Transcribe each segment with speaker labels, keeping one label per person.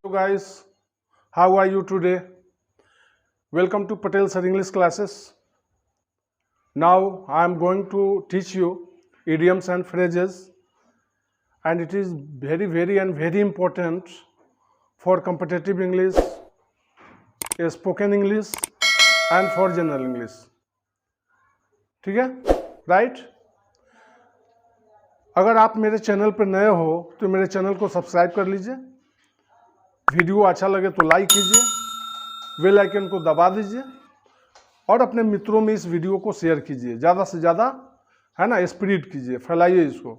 Speaker 1: Hello guys, how are you today? Welcome to Patel Sir English classes. Now I am going to teach you idioms and phrases, and it is very important for competitive English, spoken English and for general English. ठीक है, right? अगर आप मेरे channel पर नए हो तो मेरे चैनल को सब्सक्राइब कर लीजिए, वीडियो अच्छा लगे तो लाइक कीजिए, बेल आइकन को दबा दीजिए और अपने मित्रों में इस वीडियो को शेयर कीजिए, ज़्यादा से ज़्यादा, है ना, स्प्रेड कीजिए, फैलाइए इसको,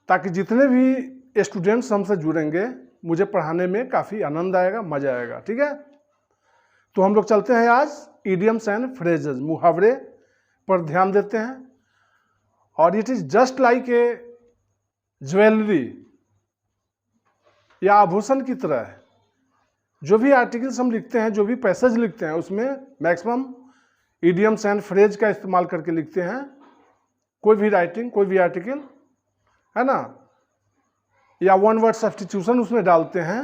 Speaker 1: ताकि जितने भी स्टूडेंट्स हमसे जुड़ेंगे मुझे पढ़ाने में काफ़ी आनंद आएगा, मज़ा आएगा। ठीक है, तो हम लोग चलते हैं आज इडियम्स एंड फ्रेजेस, मुहावरे पर ध्यान देते हैं। और it is just like a jewellery या आभूषण की तरह है। जो भी आर्टिकल्स हम लिखते हैं, जो भी पैसेज लिखते हैं, उसमें मैक्सिमम इडियम्स एंड फ्रेज का इस्तेमाल करके लिखते हैं। कोई भी राइटिंग, कोई भी आर्टिकल, है ना, या वन वर्ड सब्स्टिट्यूशन उसमें डालते हैं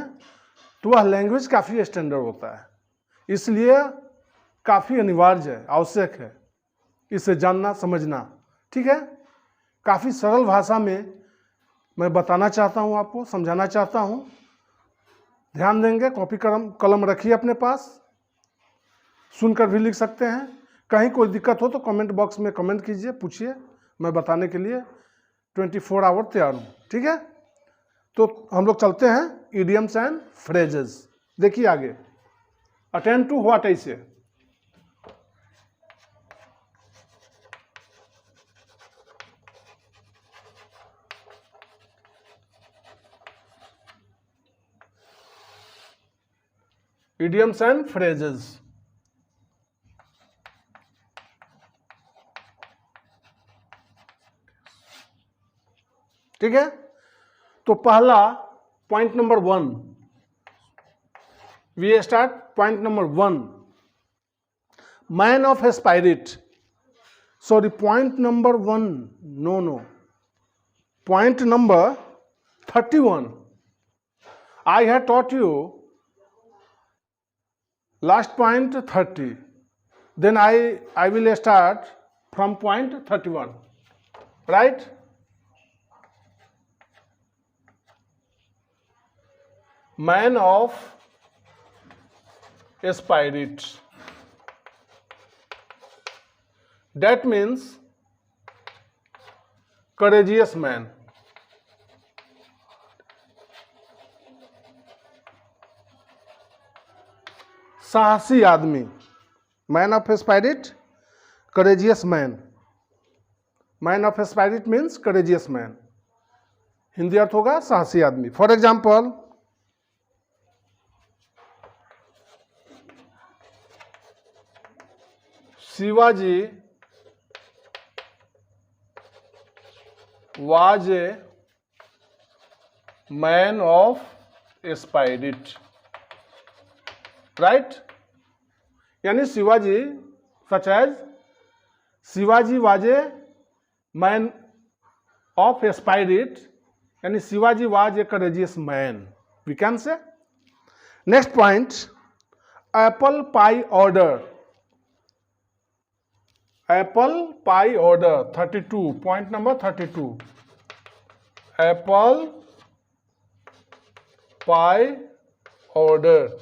Speaker 1: तो वह लैंग्वेज काफ़ी स्टैंडर्ड होता है। इसलिए काफ़ी अनिवार्य है, आवश्यक है इसे जानना, समझना। ठीक है, काफ़ी सरल भाषा में मैं बताना चाहता हूँ, आपको समझाना चाहता हूँ। ध्यान देंगे, कॉपी कलम रखिए अपने पास, सुनकर भी लिख सकते हैं। कहीं कोई दिक्कत हो तो कमेंट बॉक्स में कमेंट कीजिए, पूछिए, मैं बताने के लिए 24 आवर तैयार हूँ। ठीक है, तो हम लोग चलते हैं इडियम्स एंड फ्रेजेस। देखिए आगे, अटेंड टू व्हाट आई से। idioms and phrases। ठीक है, तो पहला point number 1, we start point number 1, man of spirit. Sorry, point number 1, no, point number 31। I have taught you last point 30, then I will start from point 31, right? Man of spirit, that means courageous man। साहसी आदमी, man of spirit, courageous man. Man of spirit means courageous man, Hindi अर्थ होगा साहसी आदमी। For example, Shivaji was a man of spirit, right? यानी Shivaji, such as Shivaji was a man of spirit, यानी Shivaji was a courageous man, we can say. Next point, apple pie order. Apple pie order 32, point number 32, apple pie order.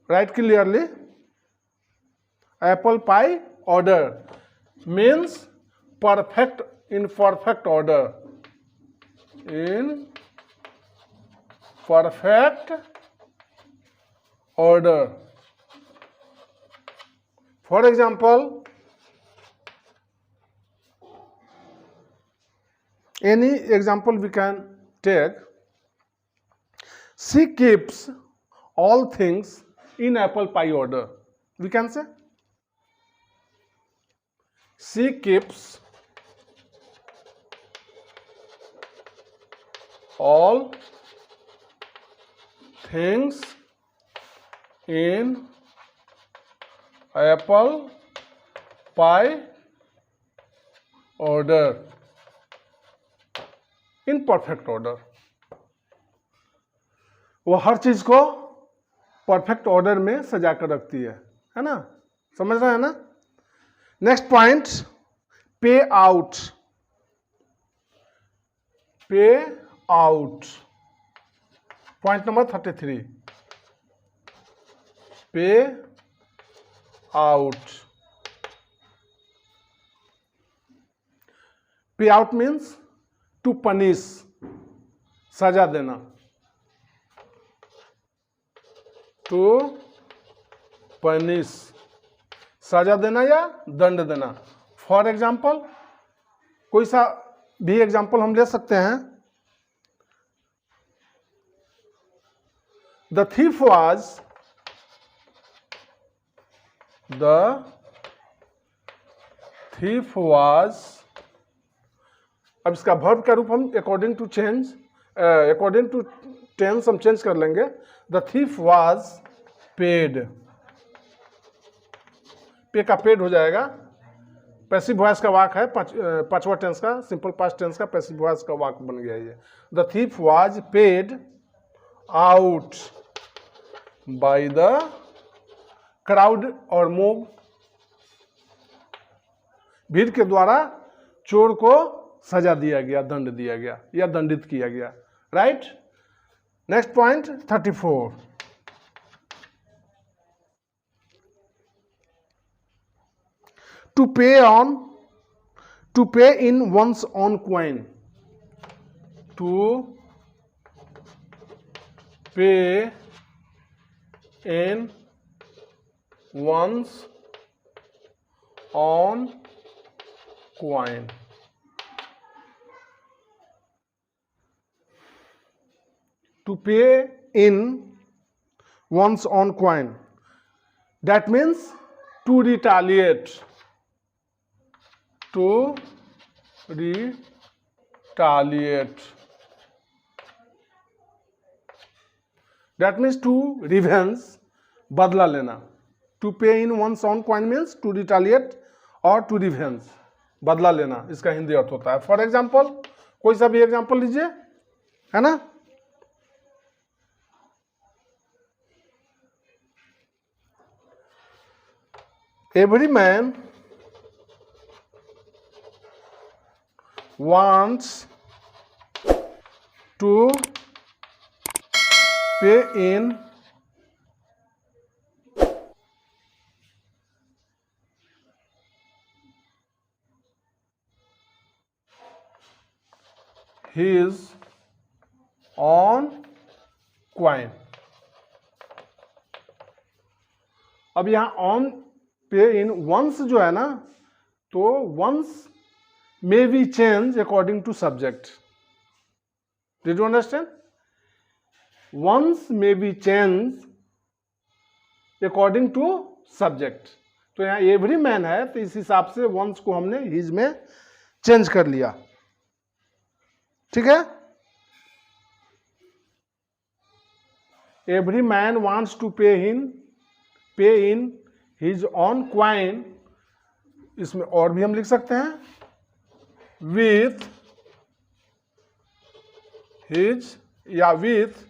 Speaker 1: Write clearly, apple pie order means perfect, in perfect order, in perfect order। For example, any example we can take, she keeps all things in apple pie order, we can say she keeps all things in apple pie order। In perfect order. वो हर चीज को perfect order में सजा कर रखती है ना, समझ रहे हैं ना। नेक्स्ट पॉइंट, पे आउट। पे आउट, पॉइंट नंबर 33, पे आउट। पे आउट मीन्स टू पनिश, सजा देना, टू पनिश, सजा देना या दंड देना। फॉर एग्जाम्पल, कोई सा भी एग्जाम्पल हम ले सकते हैं। The thief was, the thief was, अब इसका वर्ब का रूप हम अकॉर्डिंग टू टेंस हम चेंज कर लेंगे। द थीफ वाज पेड, पे का पेड हो जाएगा, पैसिव वॉइस का वाक है, पांचवा टेंस का, सिंपल पास्ट टेंस का पैसिव वॉइस का वाक बन गया ये। The thief was paid out by the crowd और मोब, भीड़ के द्वारा चोर को सजा दिया गया, दंड दिया गया या दंडित किया गया। Right. Next point 34, to pay in one's own coin, to pay in one's own coin. To pay in one's own coin, that means to retaliate, to retaliate, that means to revenge, बदला लेना। To pay in one's own coin means to retaliate और to revenge, बदला लेना, इसका हिंदी अर्थ होता है। For example, कोई सा भी एग्जाम्पल लीजिए, है ना। Every man wants to pay in his own coin। अब यहां ऑन पे इन वंस जो है ना, तो once may be change according to subject. Did you understand? Once may be change according to subject. तो यहां एवरी मैन है, तो इस हिसाब से वंस को हमने हिज में चेंज कर लिया। ठीक है। Every man wants to pay in his own coin, इसमें और भी हम लिख सकते हैं, विथ हिज या with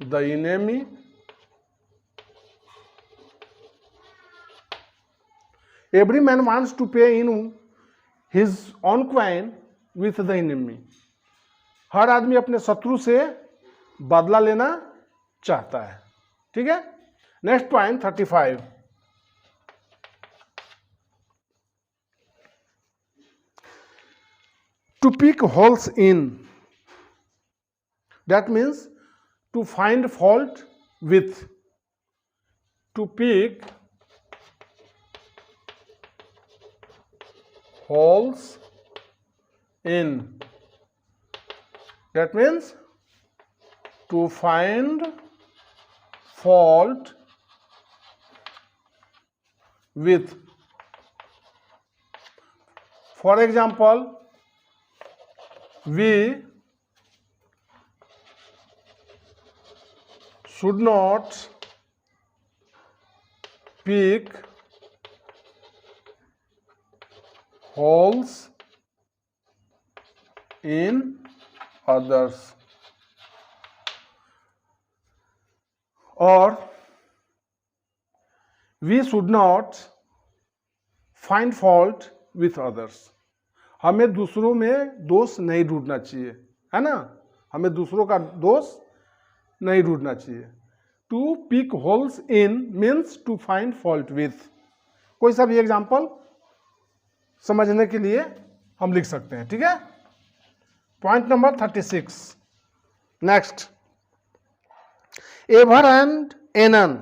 Speaker 1: the enemy, every man wants to pay in his own coin with the enemy. हर आदमी अपने शत्रु से बदला लेना चाहता है। ठीक है। Next point 35, to pick holes in, that means to find fault with, to pick holes in, that means to find fault with। For example, we should not pick holes in others, or we should not find fault with others. हमें दूसरों में दोष नहीं ढूंढना चाहिए, है ना, हमें दूसरों का दोष नहीं ढूंढना चाहिए. To pick holes in means to find fault with. कोई सा भी एग्जाम्पल समझने के लिए हम लिख सकते हैं. ठीक है. Point number 36. Next, ever and anon,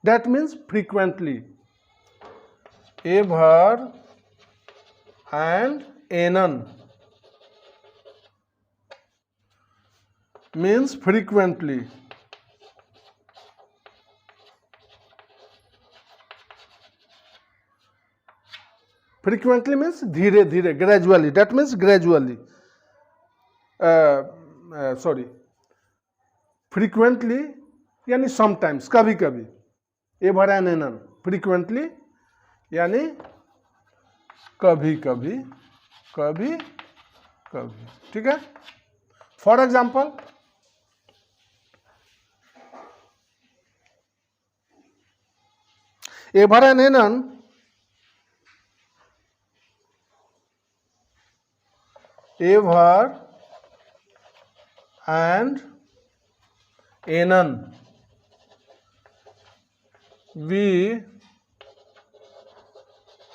Speaker 1: that means frequently. Ever and anon means frequently. Frequently means धीरे धीरे, gradually. That means gradually. Frequently यानी sometimes, कभी कभी. Ever and anon. Frequently यानी कभी कभी, कभी कभी. ठीक है. For example, ever and anon, ever and anon we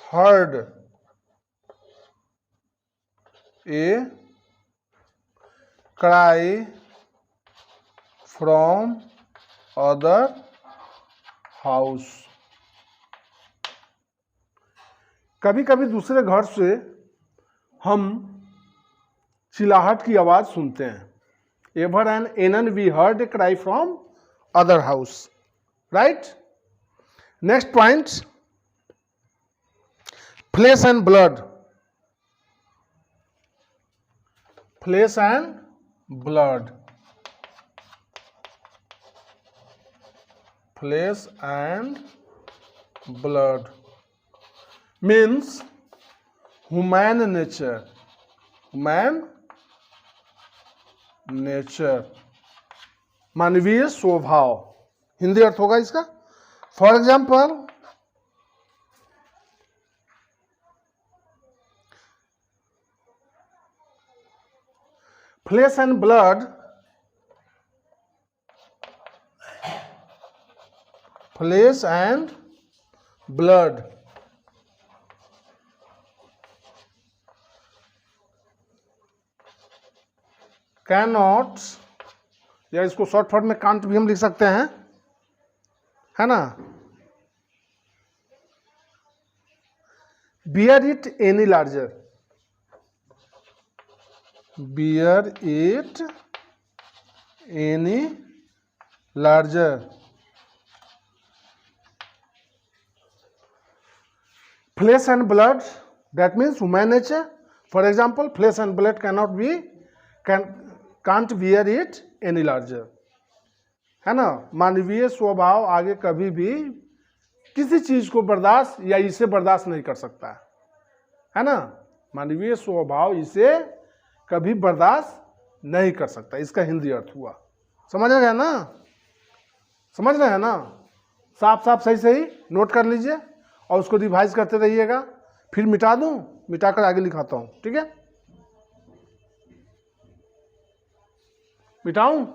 Speaker 1: heard a cry from other house. कभी कभी दूसरे घर से हम चिल्लाहट की आवाज सुनते हैं. Ever and anon we heard a cry from other house. Right. Next point, flesh and blood. Flesh and blood. Flesh and blood means human nature. Human nature, मानवीय स्वभाव. हिंदी अर्थ होगा इसका. For example, flesh and blood, flesh and blood cannot, या इसको short form में can't भी हम लिख सकते हैं, है ना, bear it any larger. Bear it any larger. Flesh and blood, that means human nature. For example, flesh and blood cannot be, can't bear it any larger. है ना. मानवीय स्वभाव आगे कभी भी किसी चीज को बर्दाश्त या इसे बर्दाश्त नहीं कर सकता है ना. मानवीय स्वभाव इसे कभी बर्दाश्त नहीं कर सकता. इसका हिंदी अर्थ हुआ. समझ रहे हैं ना. समझ रहे हैं ना. साफ साफ सही सही नोट कर लीजिए और उसको रिवाइज करते रहिएगा. फिर मिटा दूं, मिटाकर आगे लिखाता हूं. ठीक है. मिटाऊं.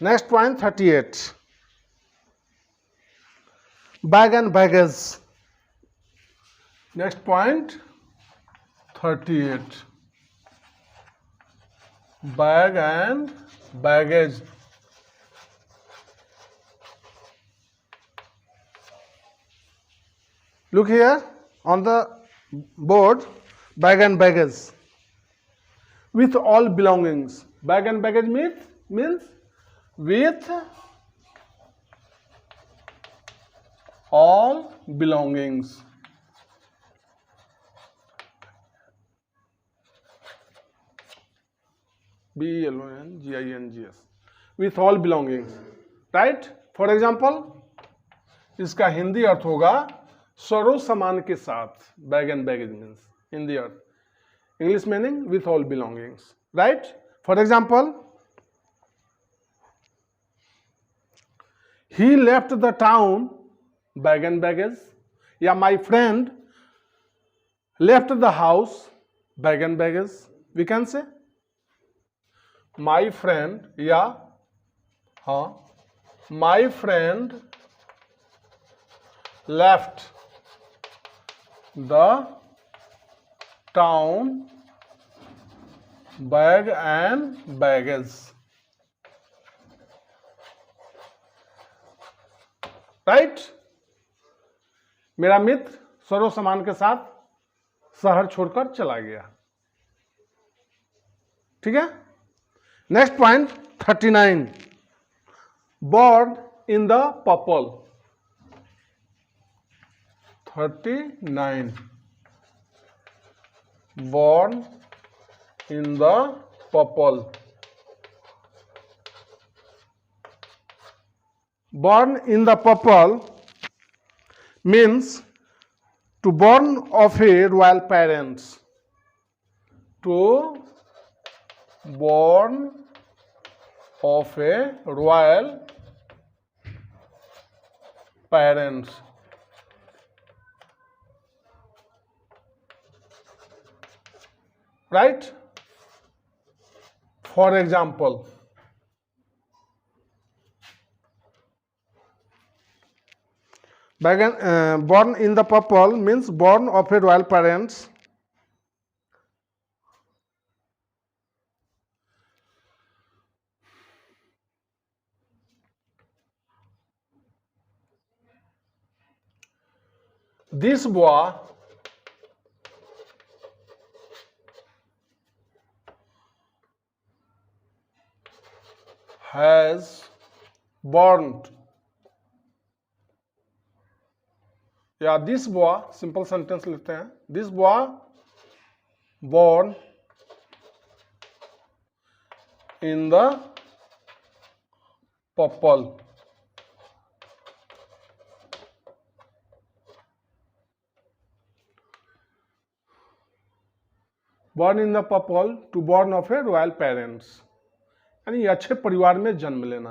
Speaker 1: Next point 38. Bag and baggage. Next point 38. Bag and baggage. Look here. on the board bag and baggage with all belongings. Bag and baggage means with all belongings. BELONGINGS, with all belongings, right? For example, इसका हिंदी अर्थ होगा सरो सामान के साथ. Bag and baggage means Hindi अर्थ. English meaning with all belongings, right? For example, he left the town bag and baggage, या my friend left the house bag and baggage. We can say my friend, या हाँ, my friend left the town bag and baggage, right? मेरा मित्र सरो सामान के साथ शहर छोड़कर चला गया. ठीक है. Next point 39, born in the purple. 39, born in the purple. Born in the purple means to born of a royal parents. To born of a royal parents. Right? For example, born in the purple means born of a royal parents. This boy has burned, या this boy, simple sentence लेते हैं. This boy born in the purple. Born in the purple, to born of a royal parents, यानी अच्छे परिवार में जन्म लेना.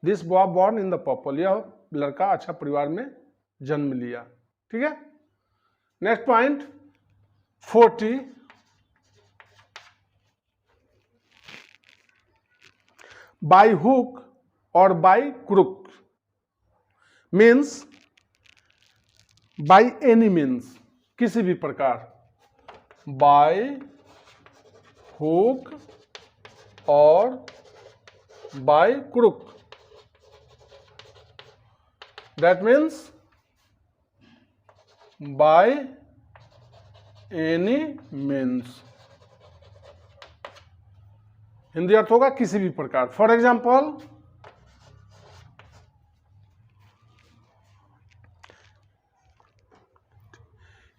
Speaker 1: This boy born in the purple, यह लड़का अच्छा परिवार में जन्म लिया. ठीक है. नेक्स्ट पॉइंट 40, बाय हुक और by crook means by any means, किसी भी प्रकार. बाय हुक और by crook, that means by any means. Hindi अर्थ होगा किसी भी प्रकार. For example,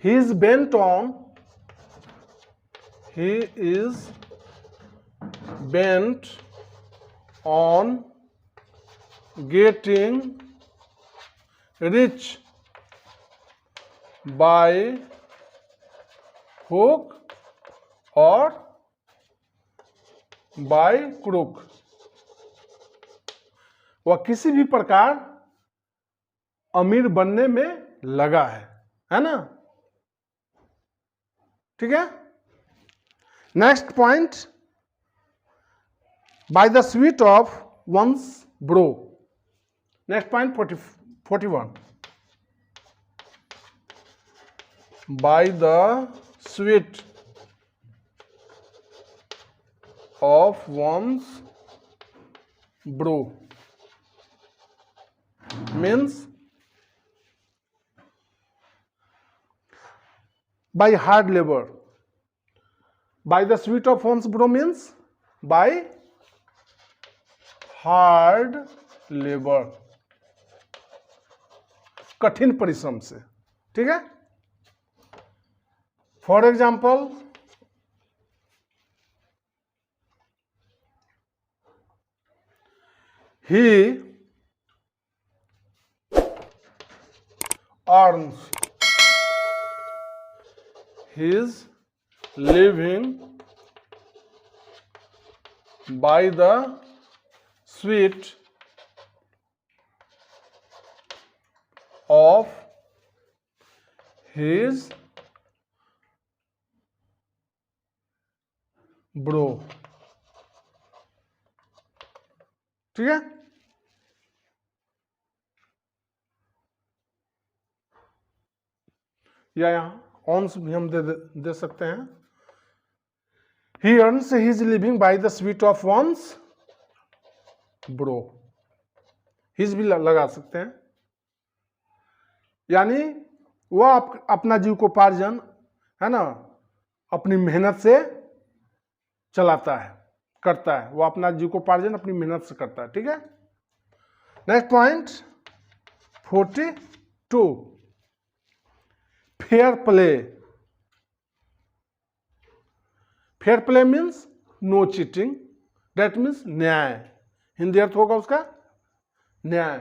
Speaker 1: he is bent on getting rich by hook or by crook. वह किसी भी प्रकार अमीर बनने में लगा है ना. ठीक है. Next point, by the sweat of one's brow. Next point 41, by the sweat of one's brow means by hard labor. By the sweat of one's brow means by hard labor, कठिन परिश्रम से, ठीक है। For example, he earns his living by the sweat of his brow, ठीक है। या यहाँ ऑन्स भी हम दे सकते हैं। He earns his living by the sweat of one's brow, his भी लगा सकते हैं, यानी वह अपना जीविकोपार्जन है ना अपनी मेहनत से चलाता है, करता है, वो अपना जीविकोपार्जन अपनी मेहनत से करता है, ठीक है। Next point 42, fair play. Fair play means no cheating, that means न्याय, हिंदी अर्थ होगा उसका न्याय।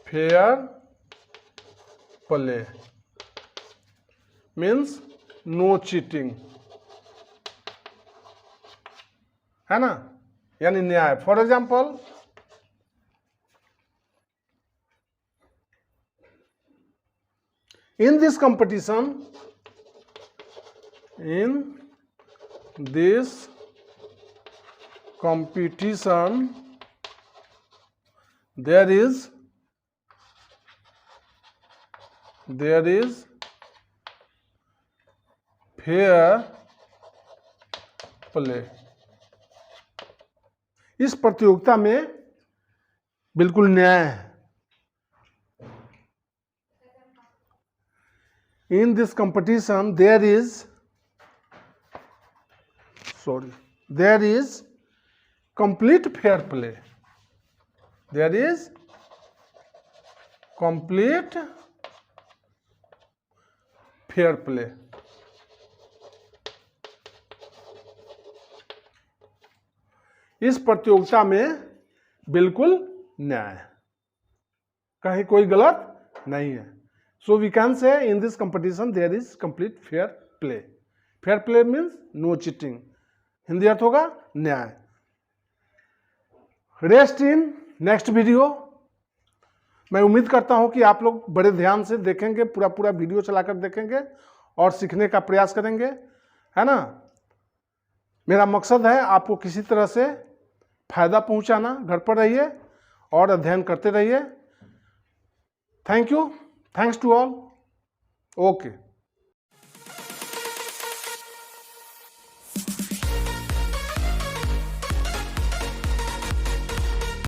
Speaker 1: Fair play means no cheating, है ना, यानी न्याय। For example, in this competition there is fair play, इस प्रतियोगिता में बिल्कुल न्याय है। In this competition there is complete fair play, there is complete fair play। इस प्रतियोगिता में बिल्कुल न्याय, कहीं कोई गलत नहीं है। So we can say in this competition there is complete fair play. Fair play means no cheating. Hindi अर्थ होगा न्याय। Rest in next video. मैं उम्मीद करता हूं कि आप लोग बड़े ध्यान से देखेंगे, पूरा वीडियो चलाकर देखेंगे और सीखने का प्रयास करेंगे, है ना। मेरा मकसद है आपको किसी तरह से फायदा पहुंचाना। घर पर रहिए और अध्ययन करते रहिए। Thank you, thanks to all. Okay.